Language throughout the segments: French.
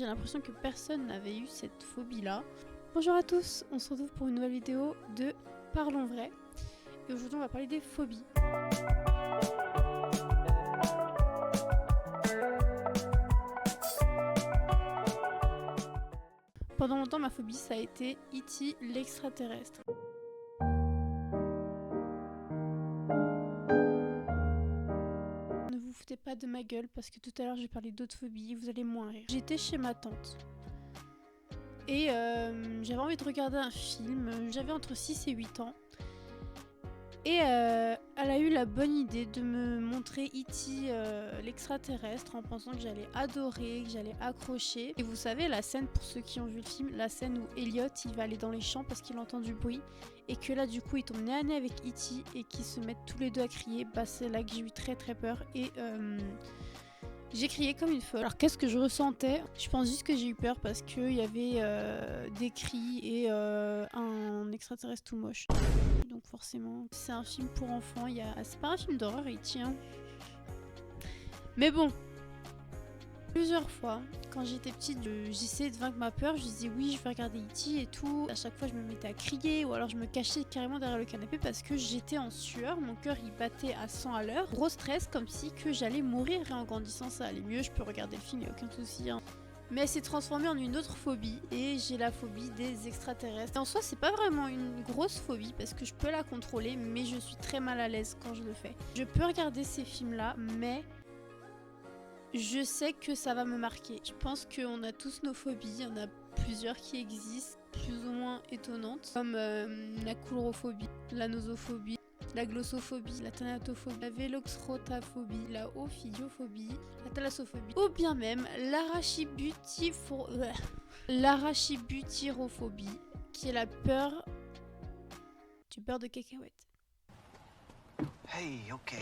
J'ai l'impression que personne n'avait eu cette phobie-là. Bonjour à tous, on se retrouve pour une nouvelle vidéo de Parlons Vrai. Et aujourd'hui on va parler des phobies. Pendant longtemps ma phobie ça a été E.T. l'extraterrestre. Ne vous foutez pas de ma gueule parce que tout à l'heure j'ai parlé d'autres phobies, vous allez moins rire. J'étais chez ma tante. Et j'avais envie de regarder un film, j'avais entre 6 et 8 ans. Et elle a eu la bonne idée de me montrer E.T. l'extraterrestre en pensant que j'allais adorer, que j'allais accrocher. Et vous savez la scène, pour ceux qui ont vu le film, la scène où Elliot il va aller dans les champs parce qu'il entend du bruit. Et que là du coup il tombe nez à nez avec E.T. et qu'ils se mettent tous les deux à crier. Bah c'est là que j'ai eu très peur et... j'ai crié comme une folle. Alors qu'est-ce que je ressentais? Je pense juste que j'ai eu peur parce qu'il y avait des cris et un extraterrestre tout moche. Donc forcément, c'est un film pour enfants. C'est pas un film d'horreur, il tient. Mais bon, plusieurs fois, quand j'étais petite, j'essayais de vaincre ma peur. Je disais oui, je vais regarder E.T. et tout. À chaque fois, je me mettais à crier ou alors je me cachais carrément derrière le canapé parce que j'étais en sueur. Mon cœur, il battait à 100 à l'heure. Gros stress, comme si que j'allais mourir. Et en grandissant, ça allait mieux. Je peux regarder le film, il n'y a aucun souci. Hein. Mais elle s'est transformée en une autre phobie et j'ai la phobie des extraterrestres. Et en soi, c'est pas vraiment une grosse phobie parce que je peux la contrôler, mais je suis très mal à l'aise quand je le fais. Je peux regarder ces films-là, mais je sais que ça va me marquer. Je pense qu'on a tous nos phobies, il y en a plusieurs qui existent, plus ou moins étonnantes, comme la coulrophobie, la nosophobie, la glossophobie, la thanatophobie, la véloxrotaphobie, la ophidiophobie, la thalassophobie, ou bien même l'arachibutirophobie, qui est la peur du beurre de cacahuète. Hey, ok.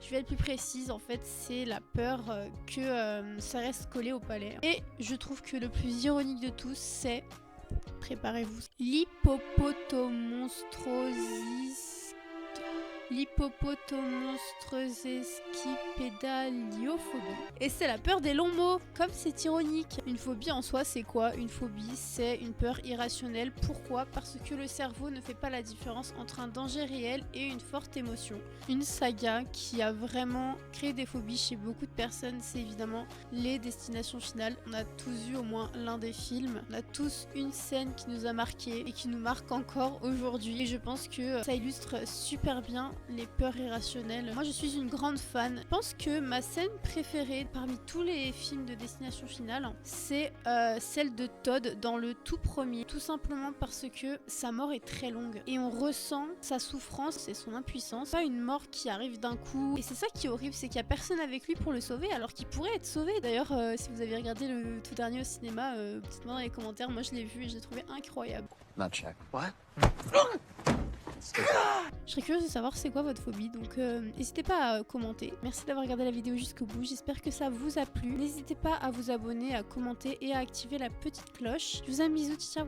Je vais être plus précise, en fait, c'est la peur que ça reste collé au palais. Et je trouve que le plus ironique de tous, c'est, préparez-vous, l'hippopotomonstrosesquipédaliophobie. Et c'est la peur des longs mots, comme c'est ironique. Une phobie en soi, c'est quoi? Une phobie, c'est une peur irrationnelle. Pourquoi? Parce que le cerveau ne fait pas la différence entre un danger réel et une forte émotion. Une saga qui a vraiment créé des phobies chez beaucoup de personnes, c'est évidemment les Destinations Finales. On a tous vu au moins l'un des films. On a tous une scène qui nous a marqué et qui nous marque encore aujourd'hui. Et je pense que ça illustre super bien les peurs irrationnelles. Moi, je suis une grande fan. Je pense que ma scène préférée parmi tous les films de Destination Finale, c'est celle de Todd dans le tout premier. Tout simplement parce que sa mort est très longue. Et on ressent sa souffrance et son impuissance. Pas une mort qui arrive d'un coup. Et c'est ça qui est horrible, c'est qu'il n'y a personne avec lui pour le sauver, alors qu'il pourrait être sauvé. D'ailleurs, si vous avez regardé le tout dernier au cinéma, dites-moi dans les commentaires. Moi, je l'ai vu et je l'ai trouvé incroyable. Not check. What? Je serais curieuse de savoir c'est quoi votre phobie, donc n'hésitez pas à commenter. Merci d'avoir regardé la vidéo jusqu'au bout, j'espère que ça vous a plu. N'hésitez pas à vous abonner, à commenter et à activer la petite cloche. Je vous aime, bisous, ciao.